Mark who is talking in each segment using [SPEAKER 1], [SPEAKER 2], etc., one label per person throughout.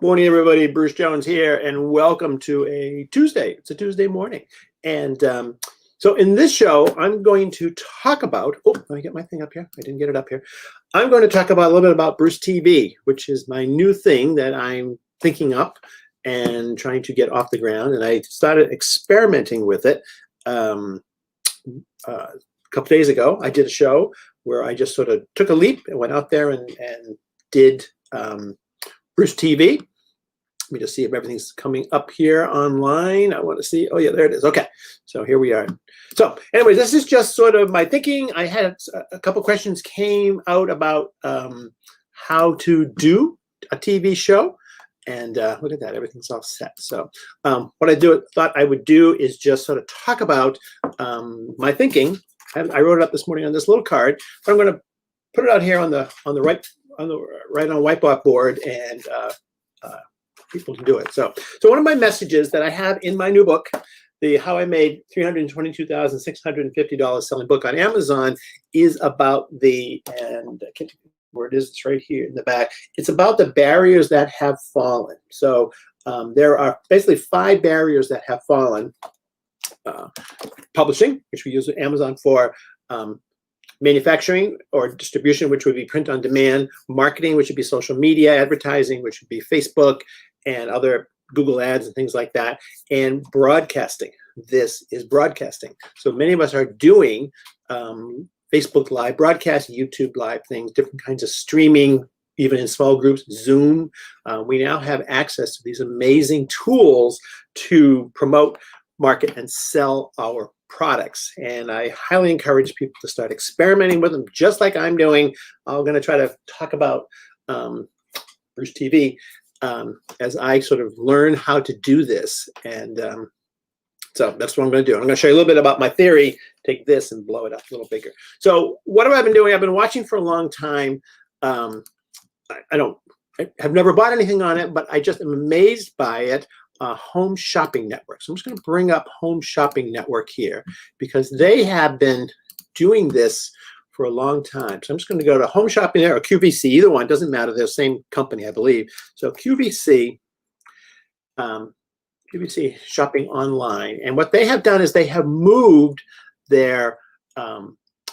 [SPEAKER 1] Morning, everybody. Bruce Jones here, and welcome to a Tuesday. It's a Tuesday morning. And so in this show, I'm going to talk about, let me get my thing up here. I didn't get it up here. I'm going to talk about a little bit about BruceTV, which is my new thing that I'm thinking up and trying to get off the ground. And I started experimenting with it a couple days ago. I did a show where I just sort of took a leap and went out there and did BruceTV. Let me just see if everything's coming up here online. I want to see. Oh, yeah, there it is. Okay. So here we are. So anyway, this is just sort of my thinking. I had a couple questions came out about how to do a TV show. And look at that. Everything's all set. So what I thought I would do is just sort of talk about my thinking. I wrote it up this morning on this little card, but I'm going to put it out here on the right on whiteboard board, and people can do it. So one of my messages that I have in my new book, the How I Made $322,650 Selling Book on Amazon, is about where it is, it's right here in the back. It's about the barriers that have fallen. So there are basically 5 barriers that have fallen. Publishing, which we use Amazon for. Manufacturing or distribution, which would be print on demand. Marketing, which would be social media. Advertising, which would be Facebook and other Google ads and things like that. And broadcasting. This is broadcasting. So many of us are doing Facebook Live broadcasts, YouTube Live things, different kinds of streaming, even in small groups, Zoom. We now have access to these amazing tools to promote, market, and sell our products. And I highly encourage people to start experimenting with them, just like I'm doing. I'm going to try to talk about BruceTV as I sort of learn how to do this. And so that's what I'm going to do. I'm going to show you a little bit about my theory, take this and blow it up a little bigger. So what have I been doing? I've been watching for a long time. I have never bought anything on it, but I just am amazed by it. Home Shopping Network. So I'm just going to bring up Home Shopping Network here because they have been doing this for a long time. So I'm just going to go to Home Shopping Network, QVC, either one, doesn't matter. They're the same company, I believe. So QVC, QVC Shopping Online. And what they have done is they have moved their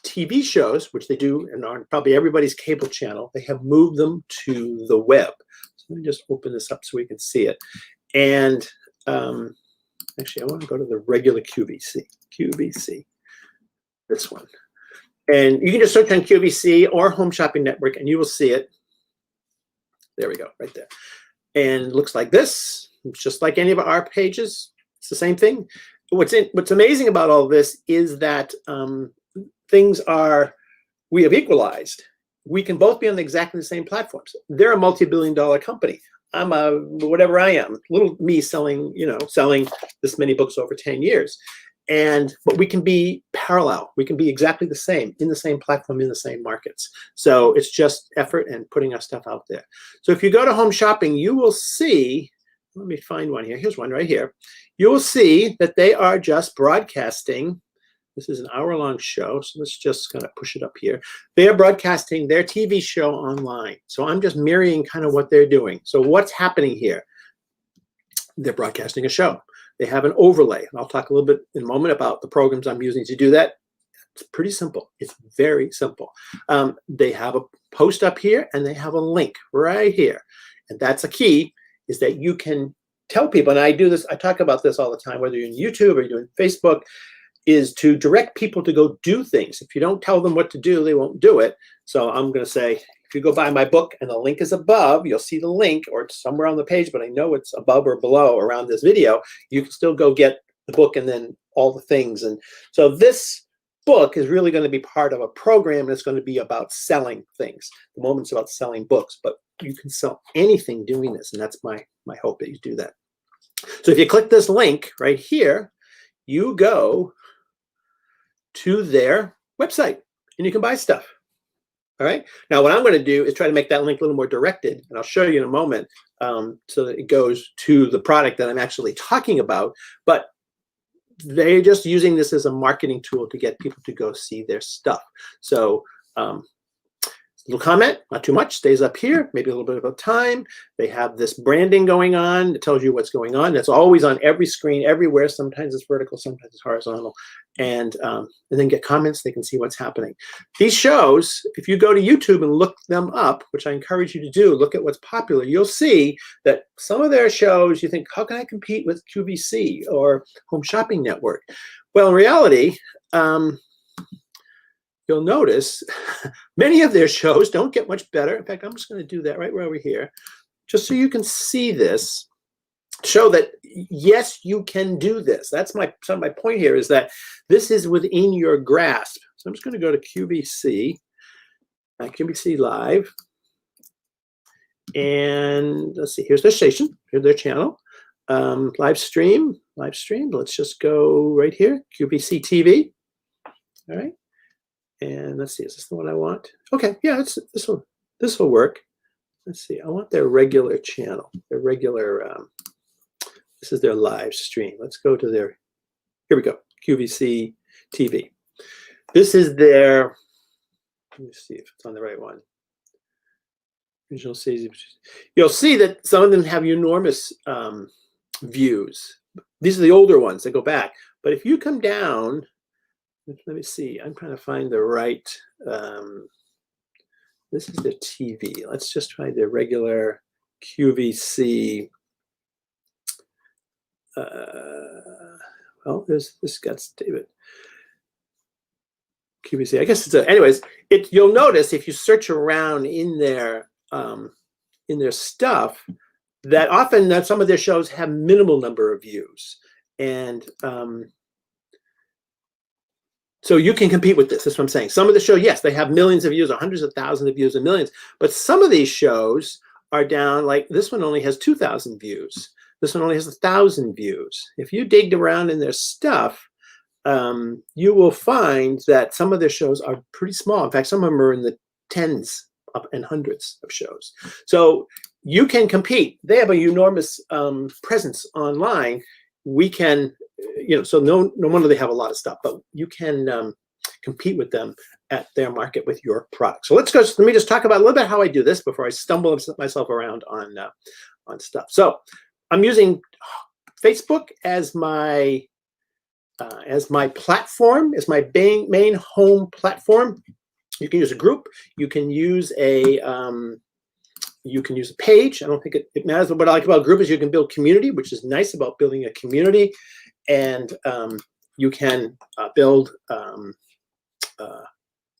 [SPEAKER 1] TV shows, which they do and on probably everybody's cable channel, they have moved them to the web. So let me just open this up so we can see it. And actually, I want to go to the regular QVC, this one. And you can just search on QVC or Home Shopping Network, and you will see it. There we go, right there. And it looks like this. It's just like any of our pages. It's the same thing. What's amazing about all this is that we have equalized. We can both be on exactly the same platforms. They're a multi-billion-dollar company. I'm whatever I am, little me selling this many books over 10 years. But we can be parallel. We can be exactly the same, in the same platform, in the same markets. So it's just effort and putting our stuff out there. So if you go to Home Shopping, you will see, let me find one here. Here's one right here. You will see that they are just broadcasting. This is an hour-long show, so let's just kind of push it up here. They are broadcasting their TV show online. So I'm just mirroring kind of what they're doing. So what's happening here? They're broadcasting a show. They have an overlay. And I'll talk a little bit in a moment about the programs I'm using to do that. It's pretty simple. It's very simple. They have a post up here, and they have a link right here. And that's a key, is that you can tell people, and I do this, I talk about this all the time, whether you're in YouTube or you're doing Facebook, is to direct people to go do things. If you don't tell them what to do, they won't do it. So I'm going to say, if you go buy my book and the link is above, you'll see the link, or it's somewhere on the page, but I know it's above or below around this video. You can still go get the book and then all the things. And so this book is really going to be part of a program, and it's going to be about selling things. The moment's about selling books, but you can sell anything doing this, and that's my hope that you do that. So if you click this link right here, you go to their website and you can buy stuff. All right. Now, what I'm going to do is try to make that link a little more directed, and I'll show you in a moment so that it goes to the product that I'm actually talking about. But they're just using this as a marketing tool to get people to go see their stuff. So Little comment, not too much, stays up here, maybe a little bit of time. They have this branding going on. It tells you what's going on. That's always on every screen, everywhere. Sometimes it's vertical, sometimes it's horizontal. And then get comments. They can see what's happening. These shows, if you go to YouTube and look them up, which I encourage you to do, look at what's popular, you'll see that some of their shows, you think, how can I compete with QVC or Home Shopping Network? Well, in reality, you'll notice many of their shows don't get much better. In fact, I'm just going to do that right over here, just so you can see this, show that, yes, you can do this. That's my point here, is that this is within your grasp. So I'm just going to go to QVC, QVC Live, and let's see, here's their station, here's their channel, live stream, let's just go right here, QVC TV, all right. And let's see, is this the one I want? Okay, yeah, it's this will work. Let's see, I want their regular channel, their regular, this is their live stream. Let's go to their, here we go, QVC TV. This is their, let me see if it's on the right one. Regional season. You'll see that some of them have enormous views. These are the older ones that go back. But if you come down, let me see, I'm trying to find the right, this is the TV. Let's just try the regular QVC. Well, this got David. QVC, I guess it's anyways, you'll notice if you search around in their stuff, that often that some of their shows have minimal number of views. And so you can compete with this. That's what I'm saying. Some of the shows, yes, they have millions of views or hundreds of thousands of views and millions. But some of these shows are down, like this one only has 2,000 views. This one only has 1,000 views. If you digged around in their stuff, you will find that some of their shows are pretty small. In fact, some of them are in the tens and hundreds of shows. So you can compete. They have an enormous presence online. We can, so no wonder they have a lot of stuff, but you can compete with them at their market with your product. So let me just talk about a little bit how I do this before I stumble myself around on stuff. So I'm using Facebook as my platform, as my main home platform. You can use a group. You can use a page. I don't think it matters. But what I like about a group is you can build community, which is nice about building a community. And you can build, so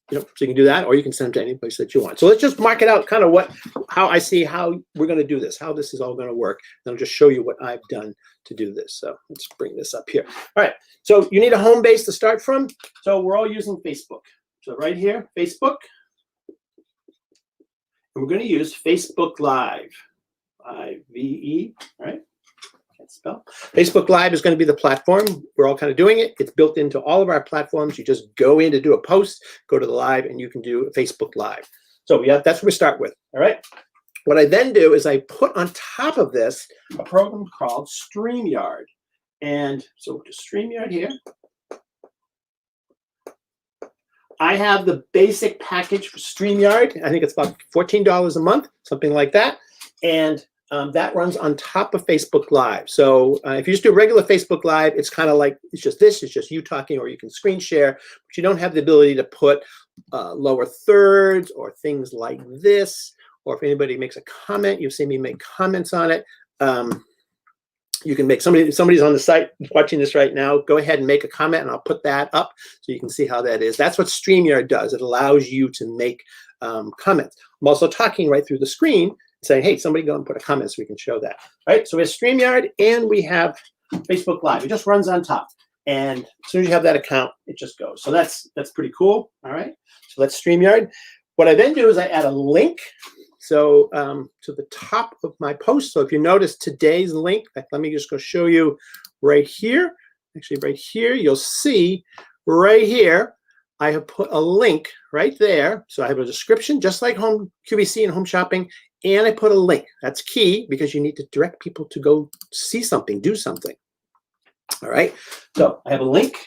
[SPEAKER 1] you can do that, or you can send them to any place that you want. So let's just mark it out, kind of how I see how we're going to do this, how this is all going to work. And I'll just show you what I've done to do this. So let's bring this up here. All right. So you need a home base to start from. So we're all using Facebook. So right here, Facebook. And we're going to use Facebook Live, I-V-E, right? Can't spell. Facebook Live is going to be the platform. We're all kind of doing it. It's built into all of our platforms. You just go in to do a post, go to the live, and you can do Facebook Live. So that's what we start with, all right? What I then do is I put on top of this a program called StreamYard. And so to StreamYard here. I have the basic package for StreamYard. I think it's about $14 a month, something like that. And that runs on top of Facebook Live. So if you just do regular Facebook Live, it's kind of like, it's just you talking, or you can screen share, but you don't have the ability to put lower thirds or things like this. Or if anybody makes a comment, you've seen me make comments on it. You can make, somebody's on the site watching this right now, go ahead and make a comment and I'll put that up so you can see how that is. That's what StreamYard does. It allows you to make comments. I'm also talking right through the screen, saying, hey, somebody go and put a comment so we can show that. All right, so we have StreamYard and we have Facebook Live. It just runs on top. And as soon as you have that account, it just goes. So that's pretty cool. All right, so that's StreamYard. What I then do is I add a link. So to the top of my post. So if you notice today's link, let me just go show you right here. Actually, right here, you'll see right here, I have put a link right there. So I have a description, just like Home QVC and Home Shopping, and I put a link. That's key because you need to direct people to go see something, do something. All right. So I have a link.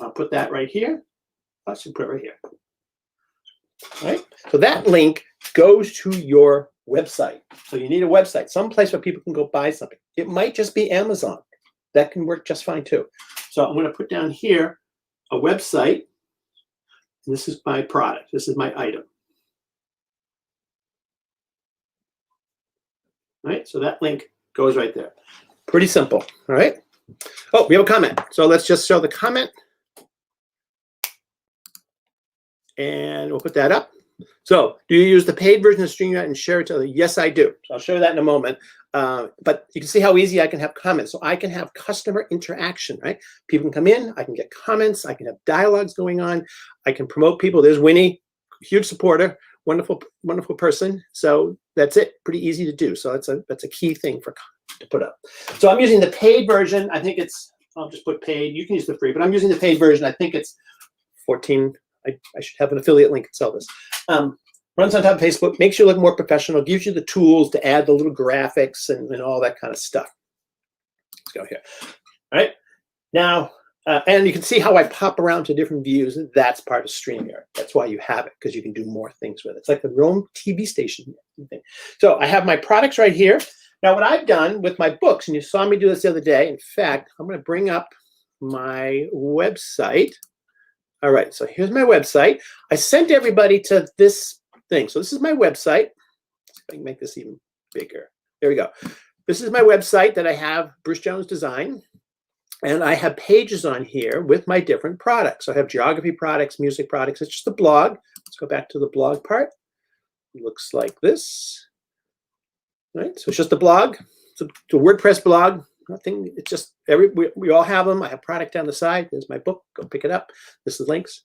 [SPEAKER 1] I'll put that right here. I should put it right here. right? So that link goes to your website. So you need a website, someplace where people can go buy something. It might just be Amazon. That can work just fine too. So I'm going to put down here a website. This is my product. This is my item. Right? So that link goes right there. Pretty simple. All right. Oh, we have a comment. So let's just show the comment. And we'll put that up. So do you use the paid version of StreamYard and share it to others? Yes, I do. So I'll show you that in a moment. But you can see how easy I can have comments. So I can have customer interaction, right? People can come in, I can get comments, I can have dialogues going on, I can promote people. There's Winnie, huge supporter, wonderful, wonderful person. So that's it, pretty easy to do. So that's a key thing to put up. So I'm using the paid version. I think it's, I'll just put paid. You can use the free, but I'm using the paid version. I think it's 14. I should have an affiliate link and sell this. Runs on top of Facebook, makes you look more professional, gives you the tools to add the little graphics and all that kind of stuff. Let's go here. All right. Now, and you can see how I pop around to different views. That's part of StreamYard. That's why you have it, because you can do more things with it. It's like the Rome TV station thing. So I have my products right here. Now, what I've done with my books, and you saw me do this the other day. In fact, I'm going to bring up my website. All right, so here's my website. I sent everybody to this thing. So this is my website. Let's see if I can make this even bigger. There we go. This is my website that I have, Bruce Jones Design. And I have pages on here with my different products. So I have geography products, music products. It's just a blog. Let's go back to the blog part. It looks like this. All right, so it's just a blog. It's a WordPress blog. Nothing. It's just we all have them. I have product down the side. There's my book. Go pick it up. This is links.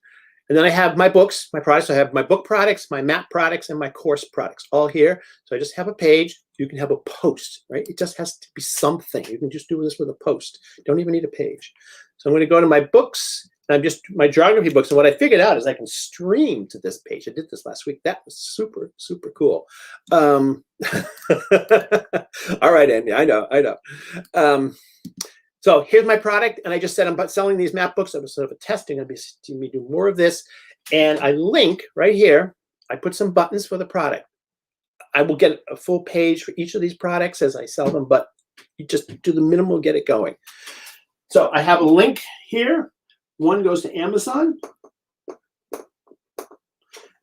[SPEAKER 1] And then I have my books, my products. I have my book products, my map products, and my course products all here. So I just have a page. You can have a post, right? It just has to be something. You can just do this with a post. Don't even need a page. So I'm going to go to my books. And I'm just my geography books. And what I figured out is I can stream to this page. I did this last week. That was super, super cool. All right, Andy. I know. So here's my product. And I just said I'm selling these map books. I was sort of a testing. I'll be seeing me do more of this. And I link right here. I put some buttons for the product. I will get a full page for each of these products as I sell them. But you just do the minimal, get it going. So I have a link here. One goes to Amazon. And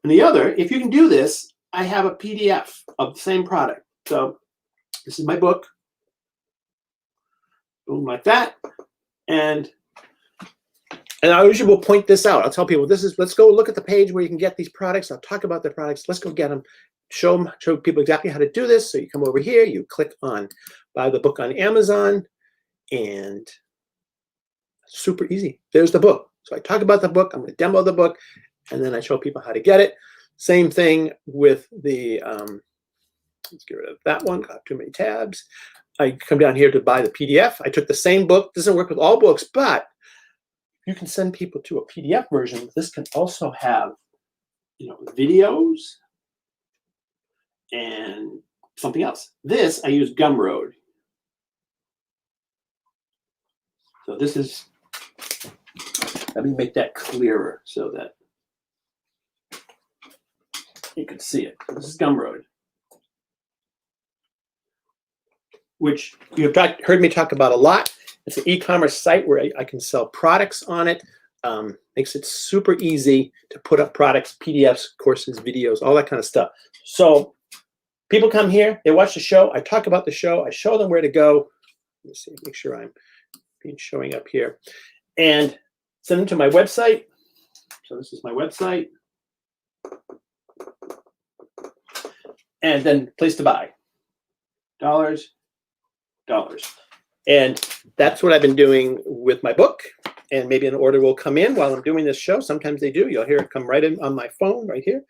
[SPEAKER 1] the other, if you can do this, I have a PDF of the same product. So this is my book. Boom, like that. And I usually will point this out. I'll tell people, let's go look at the page where you can get these products. I'll talk about the products. Let's go get them. Show people exactly how to do this. So you come over here, you click on buy the book on Amazon, and super easy. There's the book. So I talk about the book. I'm going to demo the book, and then I show people how to get it. Same thing with the, let's get rid of that one. Got too many tabs. I come down here to buy the PDF. I took the same book. Doesn't work with all books, but you can send people to a PDF version. This can also have, videos and something else. This, I use Gumroad. So this is, let me make that clearer so that you can see it. This is Gumroad, which you've heard me talk about a lot. It's an e-commerce site where I can sell products on it. Makes it super easy to put up products, PDFs, courses, videos, all that kind of stuff. So people come here, they watch the show. I talk about the show. I show them where to go. Let me see, make sure I'm showing up here. And send them to my website. So this is my website. And then place to buy. Dollars. And that's what I've been doing with my book. And maybe an order will come in while I'm doing this show. Sometimes they do. You'll hear it come right in on my phone right here.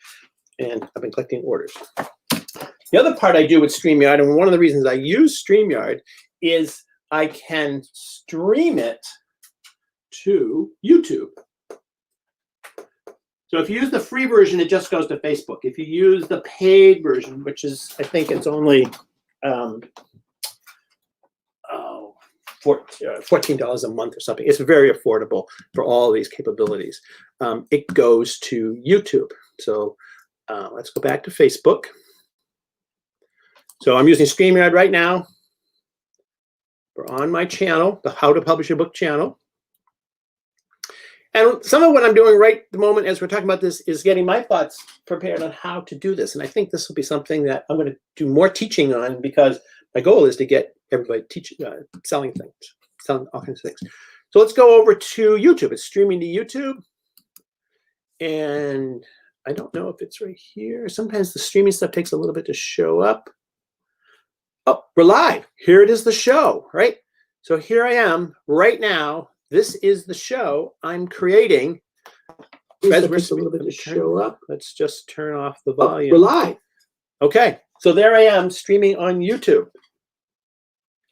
[SPEAKER 1] And I've been collecting orders. The other part I do with StreamYard, and one of the reasons I use StreamYard, is I can stream it to YouTube. So if you use the free version, it just goes to Facebook. If you use the paid version, which is, I think it's only $14 a month or something. It's very affordable for all these capabilities. It goes to YouTube. So Let's go back to Facebook. So I'm using StreamYard right now. We're on my channel, the How to Publish a Book channel. And some of what I'm doing right at the moment as we're talking about this is getting my thoughts prepared on how to do this. And I think this will be something that I'm going to do more teaching on, because my goal is to get everybody selling things, selling all kinds of things. So let's go over to YouTube. It's streaming to YouTube. And I don't know if it's right here. Sometimes the streaming stuff takes a little bit to show up. Oh, we're live. Here it is, the show, right? So here I am right now. This is the show I'm creating. Guys, we're a little bit to show up. Let's just turn off the volume. We're live. Okay, so there I am streaming on YouTube.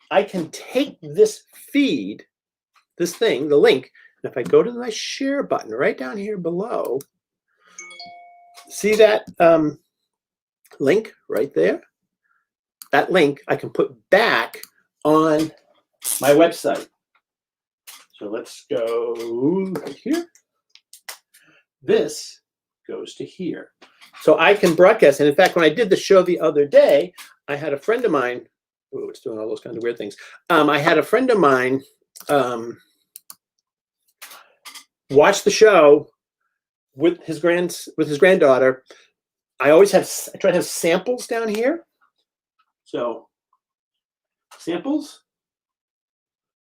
[SPEAKER 1] I can take this feed, this thing, the link, and if I go to my share button right down here below, see that link right there? That link I can put back on my website. So let's go right here. This goes to here. So I can broadcast. And in fact, when I did the show the other day, I had a friend of mine, oh, it's doing all those kinds of weird things. I had a friend of mine watch the show with his granddaughter. I try to have samples down here. So samples,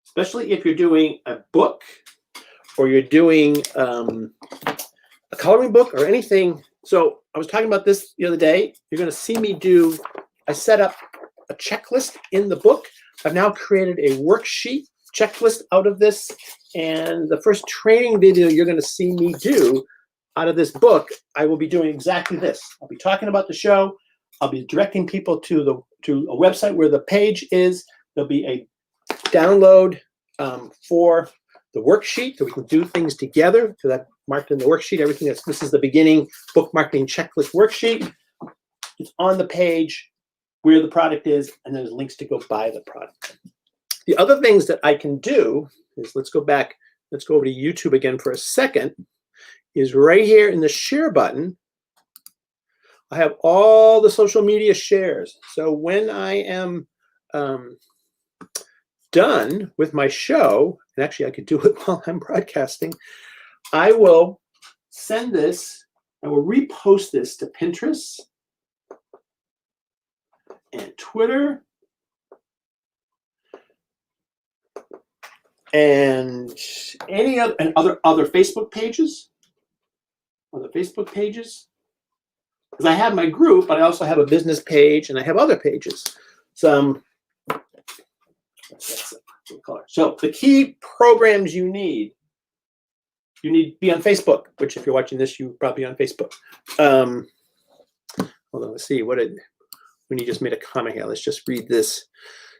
[SPEAKER 1] especially if you're doing a book or you're doing a coloring book or anything. So I was talking about this the other day. You're going to see me I set up a checklist in the book. I've now created a worksheet checklist out of this. And the first training video you're going to see me do out of this book, I will be doing exactly this. I'll be talking about the show. I'll be directing people to a website where the page is. There'll be a download for the worksheet so we can do things together. So that marked in the worksheet, everything this is the beginning book marketing checklist worksheet. It's on the page where the product is, and there's links to go buy the product. The other things that I can do is, let's go over to YouTube again for a second, is right here in the share button, I have all the social media shares. So when I am done with my show, and actually I could do it while I'm broadcasting, I will send this, I will repost this to Pinterest and Twitter and any other Facebook pages. Other Facebook pages. Because I have my group, but I also have a business page and I have other pages. So the key programs you need to be on Facebook, which if you're watching this, you're probably on Facebook. Hold on, let's see, when you just made a comment here, let's just read this.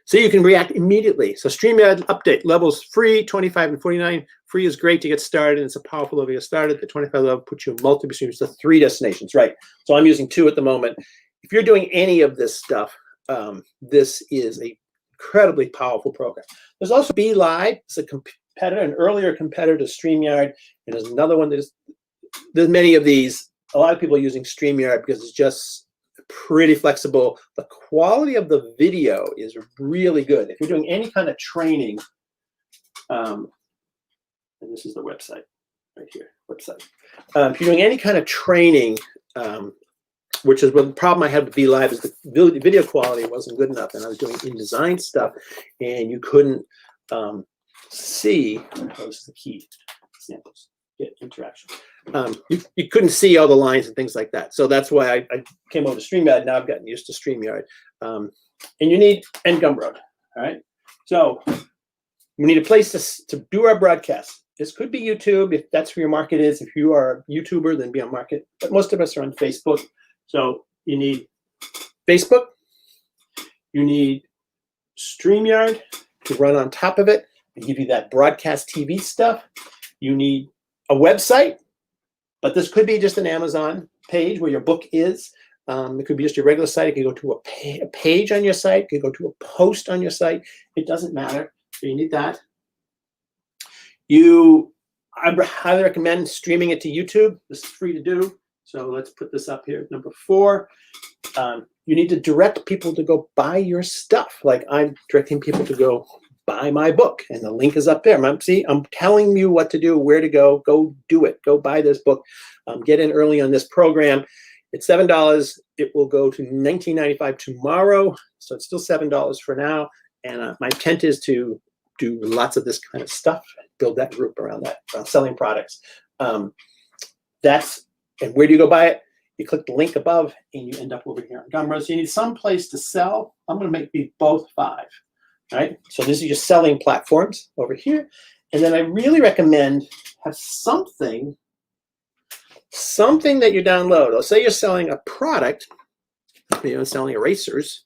[SPEAKER 1] So you can react immediately. So StreamYard update, levels free, 25 and 49. Free is great to get started, and it's a powerful level to get started. The 25 level puts you in multiple streams to 3 destinations, right? So I'm using 2 at the moment. If you're doing any of this stuff, this is an incredibly powerful program. There's also BeLive. It's a competitor, an earlier competitor to StreamYard, and there's another one. There's many of these. A lot of people are using StreamYard because it's just pretty flexible. The quality of the video is really good. If you're doing any kind of training, and this is the website right here, website. If you're doing any kind of training, which is the problem I had with BeLive, is the video quality wasn't good enough, and I was doing InDesign stuff, and you couldn't see. Oh, this is the key samples. Get interaction. You couldn't see all the lines and things like that. So that's why I came over to StreamYard. Now I've gotten used to StreamYard. And you need Gumroad. All right. So we need a place to do our broadcast. This could be YouTube if that's where your market is. If you are a YouTuber, then be on market. But most of us are on Facebook. So you need Facebook. You need StreamYard to run on top of it and give you that broadcast TV stuff. You need a website, but this could be just an Amazon page where your book is. It could be just your regular site. It could go to a page on your site. It could go to a post on your site. It doesn't matter. So you need that. I highly recommend streaming it to YouTube. This is free to do. So let's put this up here. Number 4, you need to direct people to go buy your stuff. Like I'm directing people to go buy my book, and the link is up there. I'm telling you what to do, where to go. Go do it. Go buy this book. Get in early on this program. It's $7. It will go to $19.95 tomorrow. So it's still $7 for now. And my intent is to do lots of this kind of stuff, build that group around that, selling products. And where do you go buy it? You click the link above and you end up over here on Gumroad. So you need some place to sell. I'm going to make these both 5. Right? So these are your selling platforms over here. And then I really recommend have something that you download. Let's say you're selling a product, selling erasers.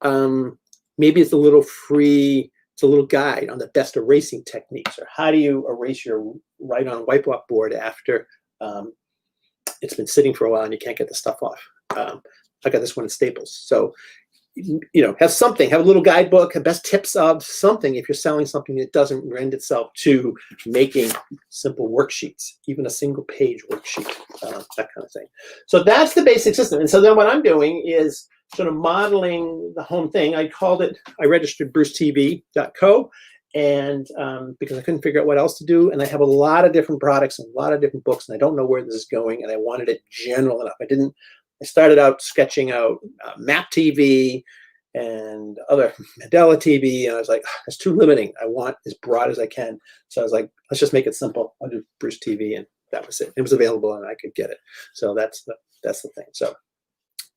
[SPEAKER 1] Maybe it's a little free, it's a little guide on the best erasing techniques, or how do you erase your write-on whiteboard board after it's been sitting for a while and you can't get the stuff off. I got this one in Staples. So, have something, have a little guidebook, have best tips of something if you're selling something that doesn't lend itself to making simple worksheets, even a single page worksheet, that kind of thing. So that's the basic system. And so then what I'm doing is sort of modeling the home thing. I registered BruceTV.co, and because I couldn't figure out what else to do, and I have a lot of different products and a lot of different books, and I don't know where this is going, and I wanted it general enough. I started out sketching out Map TV and other Mandela TV, and I was like, it's too limiting. I want as broad as I can. So I was like, let's just make it simple. I'll do Bruce TV, and that was it. It was available, and I could get it. So that's the thing. So,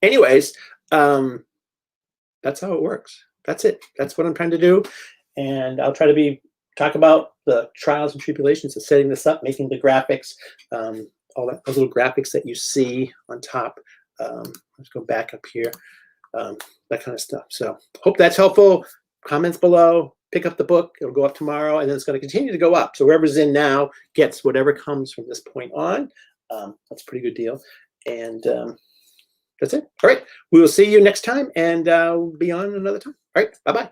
[SPEAKER 1] anyways, that's how it works. That's it. That's what I'm trying to do, and I'll try to talk about the trials and tribulations of setting this up, making the graphics, all those little graphics that you see on top. Let's go back up here, that kind of stuff. So hope that's helpful. Comments below, pick up the book. It'll go up tomorrow, and then it's going to continue to go up. So whoever's in now gets whatever comes from this point on. That's a pretty good deal. And that's it. All right. We will see you next time, and be on another time. All right. Bye-bye.